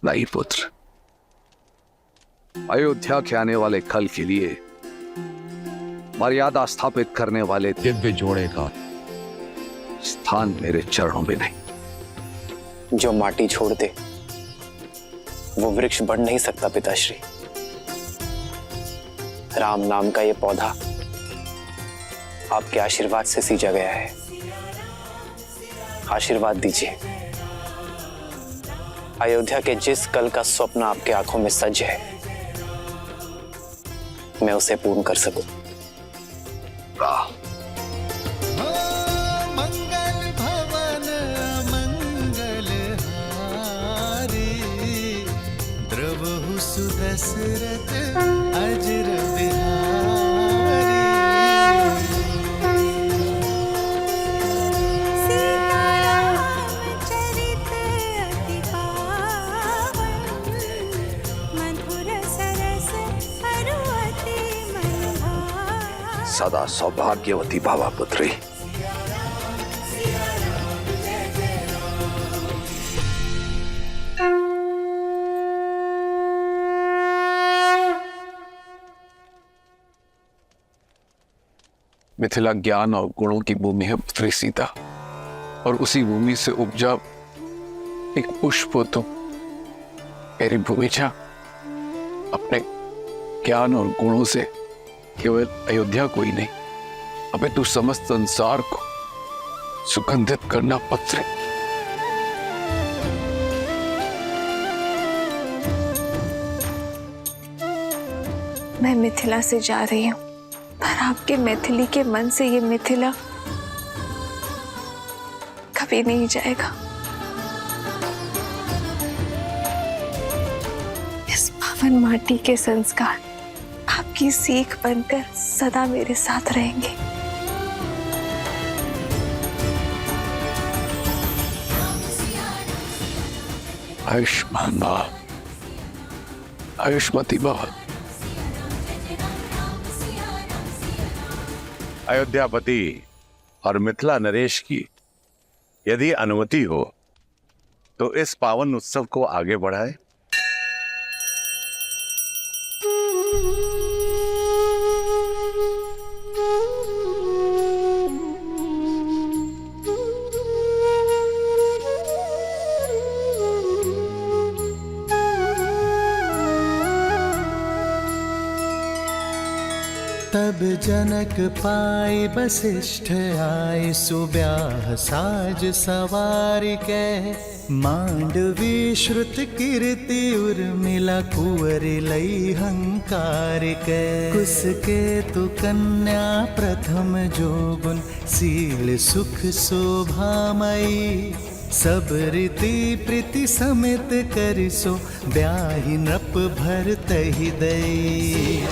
नहीं पुत्र, अयोध्या के आने वाले कल के लिए मर्यादा स्थापित करने वाले दिव्य जोड़े का स्थान मेरे चरणों में नहीं। जो माटी छोड़ दे वो वृक्ष बढ़ नहीं सकता पिताश्री। राम नाम का ये पौधा आपके आशीर्वाद से सींचा गया है। आशीर्वाद दीजिए, अयोध्या के जिस कल का स्वप्न आपके आंखों में सज है, मैं उसे पूर्ण कर सकूं। मंगल भवन मंगल हारी, द्रवहु सुदशरथ अजर बिहारी। सीताराम चरित अति पावन, मधुर सरस अरु अति मन भावन। सदा सौभाग्यवती भावा पुत्री। मिथिला ज्ञान और गुणों की भूमि है पुत्री सीता, और उसी भूमि से उपजा एक पुष्प हो तुम। मेरी भूमिजा अपने ज्ञान और गुणों से केवल अयोध्या को ही नहीं, अबे तू समस्त संसार को सुगंधित करना पुत्री। मैं मिथिला से जा रही हूँ, पर आपके मैथिली के मन से ये मिथिला कभी नहीं जाएगा। इस पावन माटी के संस्कार आपकी सीख बनकर सदा मेरे साथ रहेंगे। आयुष्मान भव, आयुष्मती भव। अयोध्यापति और मिथिला नरेश की यदि अनुमति हो तो इस पावन उत्सव को आगे बढ़ाए। तब जनक पाई वशिष्ठ आए, सुब्याह साज सवार के। मांडवी श्रुत कीर्ति उर्मिला, कुंवर लई हंकार के। कुसके तु कन्या प्रथम जोगुन, शील सुख शोभामयी। सब रीति प्रीति समेत करिसो, ब्याहि नृप भरतहि दई।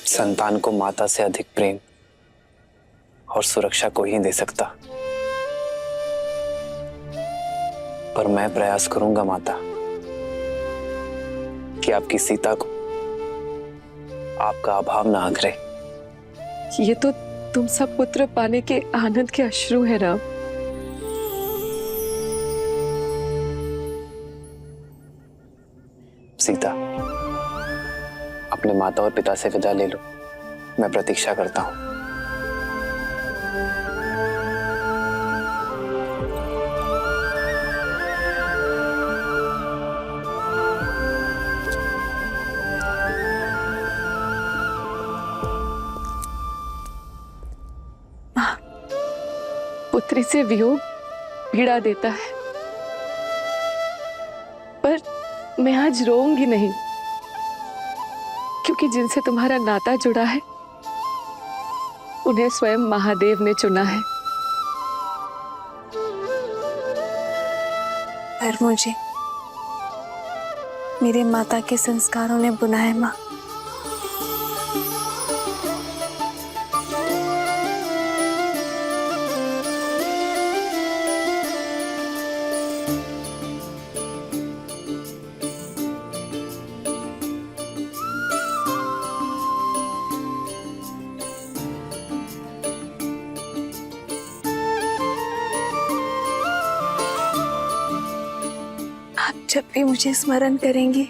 संतान को माता से अधिक प्रेम और सुरक्षा कोई ही दे सकता। पर मैं प्रयास करूंगा माता कि आपकी सीता को आपका अभाव ना आघरे। ये तो तुम सब पुत्र पाने के आनंद के अश्रु है राम। सीता, अपने माता और पिता से विदा ले लो। मैं प्रतीक्षा करता हूं। पुत्री से वियोग पीड़ा देता है, पर मैं आज रोऊंगी नहीं, क्योंकि जिनसे तुम्हारा नाता जुड़ा है उन्हें स्वयं महादेव ने चुना है। पर मुझे मेरे माता के संस्कारों ने बुनाया माँ। आप जब भी मुझे स्मरण करेंगी,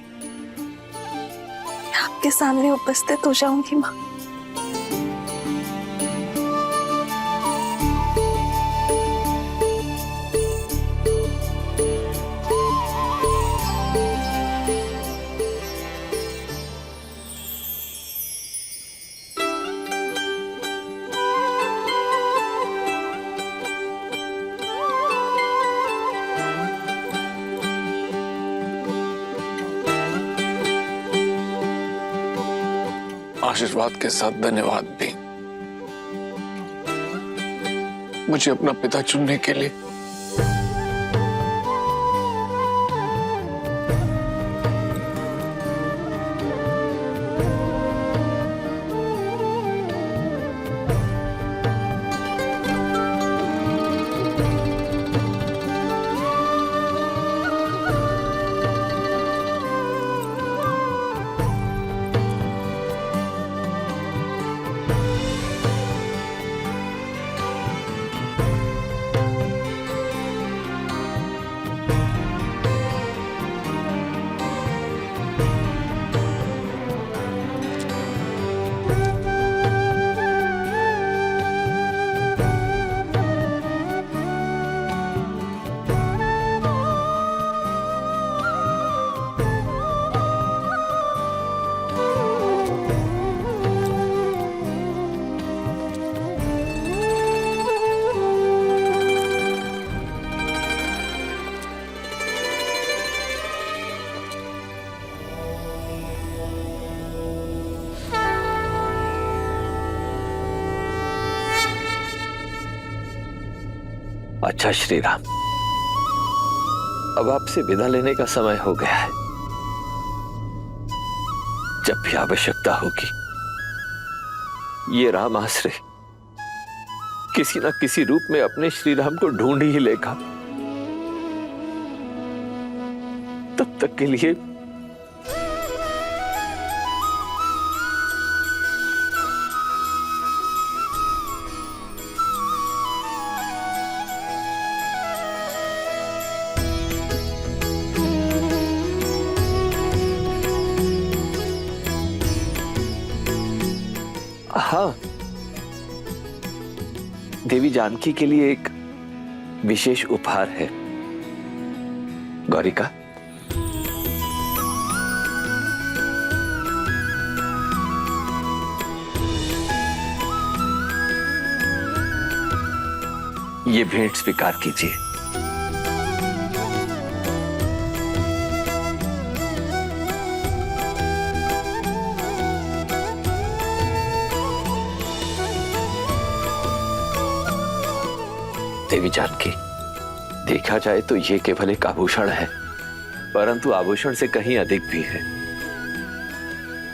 मैं आपके सामने उपस्थित हो जाऊंगी माँ। आशीर्वाद के साथ धन्यवाद भी, मुझे अपना पिता चुनने के लिए। अच्छा श्री राम, अब आपसे विदा लेने का समय हो गया है। जब भी आवश्यकता होगी ये राम आश्रय किसी न किसी रूप में अपने श्री राम को ढूंढ ही लेगा। तब तक के लिए हाँ, देवी जानकी के लिए एक विशेष उपहार है। गौरिका, ये भेंट स्वीकार कीजिए। देवी जानकी, देखा जाए तो ये केवल एक आभूषण है, परंतु आभूषण से कहीं अधिक भी है।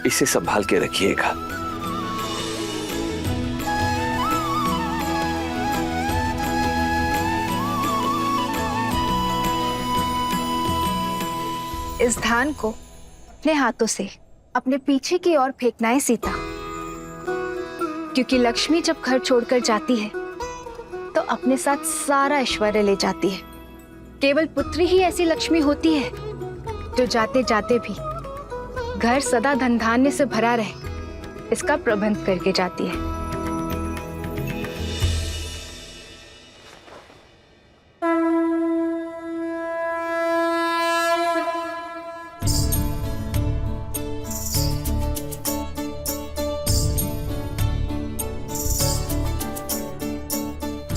इसे संभाल के रखिएगा। इस धान को अपने हाथों से अपने पीछे की ओर फेंकना है सीता, क्योंकि लक्ष्मी जब घर छोड़कर जाती है तो अपने साथ सारा ऐश्वर्य ले जाती है। केवल पुत्री ही ऐसी लक्ष्मी होती है जो जाते जाते भी घर सदा धन धान्य से भरा रहे, इसका प्रबंध करके जाती है।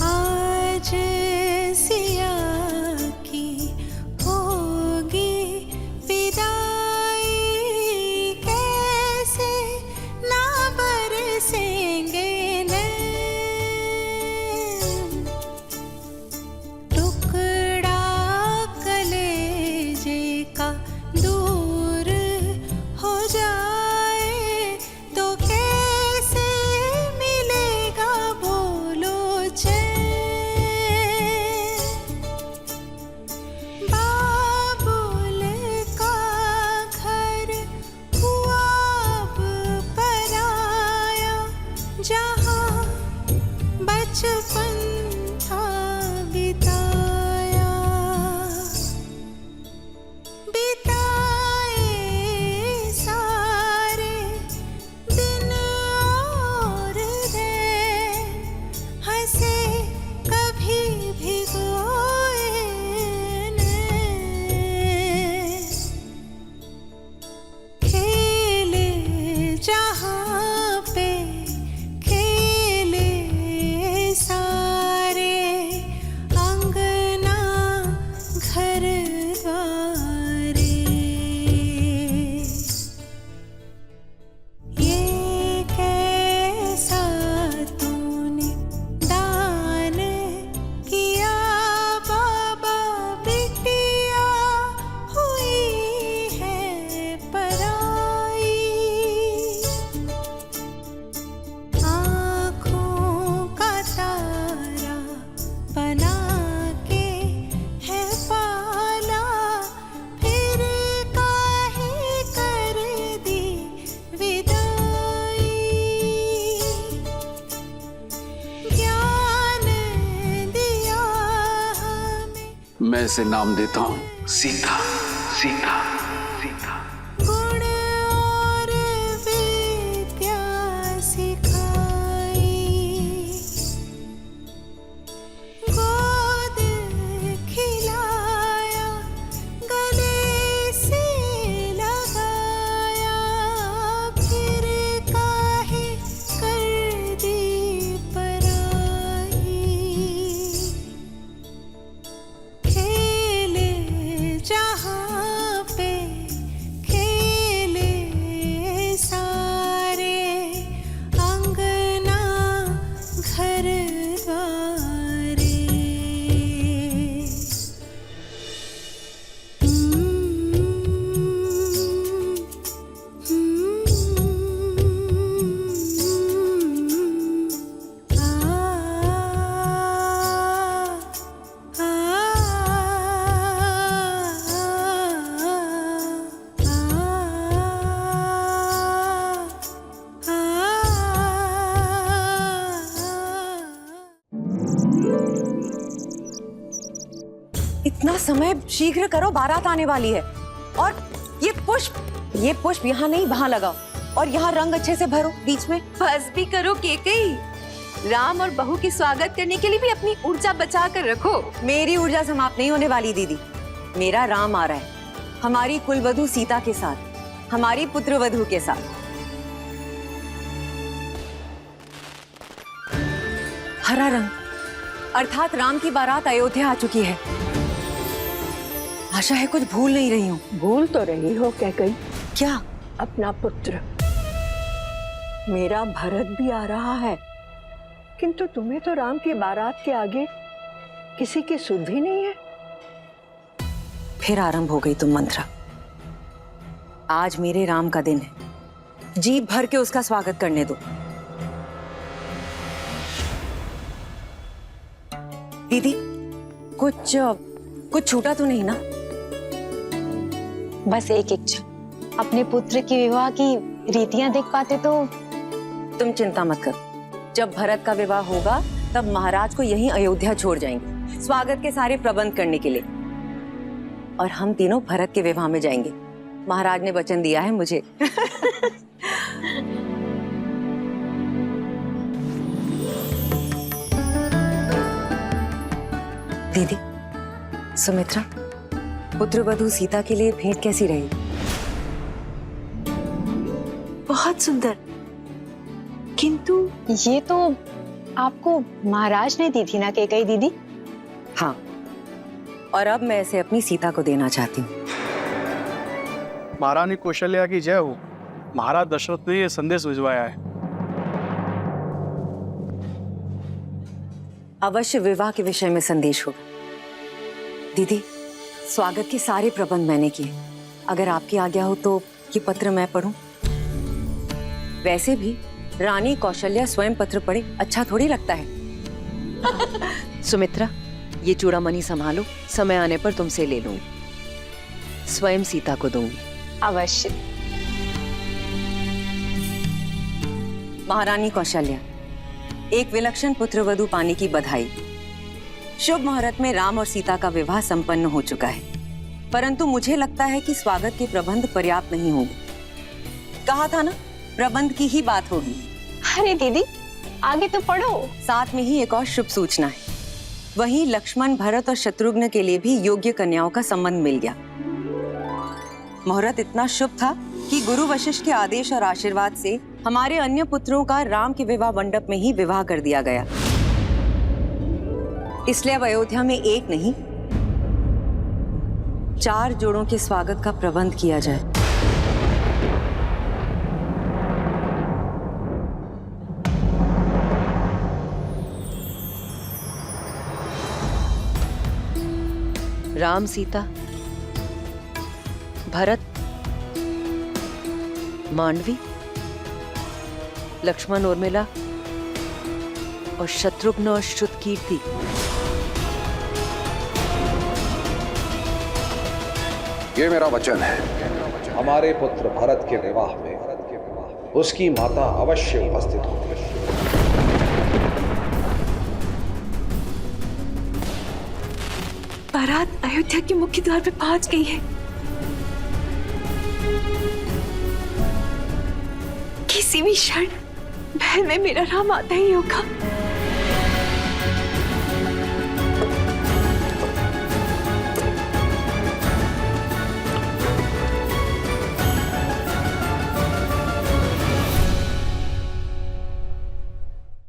आज सिया की होगी विदाई, कैसे ना बरसेंगे नैन। टुकड़ा कलेजे का दूर हो जाए तो कैसे मिलेगा बोलो चैन। बाबुल का घर हुआ अब पराया, जहाँ बचपन था बिताया। बिताए सारे दिन और दिन, हंसे कभी भिगोए नैन। खेले जहाँ पे खेले सारे, अंगना घर द्वारे। ये कैसा तूने दान किया बाबा, बिटिया हुई है पराई। आँखों का तारा बना के है पाला, फिर काहे कर दी विदाई। ज्ञान दिया हमें, मैं इसे नाम देता हूँ सीता। सीता सीता गुण और विद्या सिखाई। गोद खिलाया, गले से लगाया, फिर काहे कर दी पराई। खेले जहाँ पे खेले सारे, अंगना घर द्वारे। इतना समय शीघ्र करो, बारात आने वाली है। और ये पुष्प यहाँ नहीं वहाँ लगाओ, और यहाँ रंग अच्छे से भरो बीच में। बस भी करो केकई। राम और बहू की स्वागत करने के लिए भी अपनी ऊर्जा बचा कर रखो। मेरी ऊर्जा समाप्त नहीं होने वाली दीदी। मेरा राम आ रहा है, हमारी कुलवधू सीता के साथ, हमारी पुत्रवधू के साथ। हरा रंग अर्थात राम की बारात अयोध्या आ चुकी है। आशा है कुछ भूल नहीं रही हूँ। भूल तो रही हो कैकई, क्या? अपना पुत्र। मेरा भरत भी आ रहा है, किंतु तुम्हें तो राम की बारात के आगे किसी की सुध भी नहीं है। फिर आरंभ हो गई तुम मंत्रा। आज मेरे राम का दिन है, जी भर के उसका स्वागत करने दो। दीदी कुछ छूटा तो नहीं ना? बस एक इच्छा, अपने पुत्र के विवाह की रीतियां देख पाते तो। तुम चिंता मत करो, जब भरत का विवाह होगा तब महाराज को यहीं अयोध्या छोड़ जाएंगे स्वागत के सारे प्रबंध करने के लिए, और हम तीनों भरत के विवाह में जाएंगे। महाराज ने वचन दिया है मुझे। दीदी, सुमित्रा, पुत्रवधू सीता के लिए भेंट कैसी रही? बहुत सुंदर, किंतु ये तो आपको महाराज ने दी थी ना कैकेयी दीदी? हाँ, और अब मैं इसे अपनी सीता को देना चाहती हूँ। महारानी कौशल्या की जय हो। महाराज दशरथ ने ये संदेश भिजवाया है। अवश्य विवाह के विषय में संदेश होगा। दीदी, स्वागत के सारे प्रबंध मैंने किए। अगर आपकी आज्ञा हो तो ये पत्र मैं पढूं? वैसे भी रानी कौशल्या स्वयं पत्र पढ़े अच्छा थोड़ी लगता है। सुमित्रा, ये चूड़ामणि संभालो, समय आने पर तुमसे ले लूंगी, स्वयं सीता को दूंगी। अवश्य। महारानी कौशल्या, एक विलक्षण पुत्रवधू पाने की बधाई। शुभ मुहूर्त में राम और सीता का विवाह संपन्न हो चुका है, परंतु मुझे लगता है कि स्वागत के प्रबंध पर्याप्त नहीं होंगे। कहा था ना, प्रबंध की ही बात होगी। अरे दीदी, आगे तो पढ़ो। साथ में ही एक और शुभ सूचना है। वहीं लक्ष्मण, भरत और शत्रुघ्न के लिए भी योग्य कन्याओं का संबंध मिल गया। मुहूर्त इतना शुभ था कि गुरु वशिष्ठ के आदेश और आशीर्वाद से हमारे अन्य पुत्रों का राम के विवाह मंडप में ही विवाह कर दिया गया। इसलिए अब अयोध्या में एक नहीं, 4 जोड़ों के स्वागत का प्रबंध किया जाए। राम सीता, भरत, मांडवी, लक्ष्मण उर्मिला और शत्रुघ्न और श्रुतकीर्ति। ये मेरा वचन है, हमारे पुत्र भरत के विवाह में उसकी माता अवश्य उपस्थित होगी। बारात अयोध्या के मुख्य द्वार पे पहुंच गई है। किसी भी क्षण महल में मेरा राम आता ही होगा।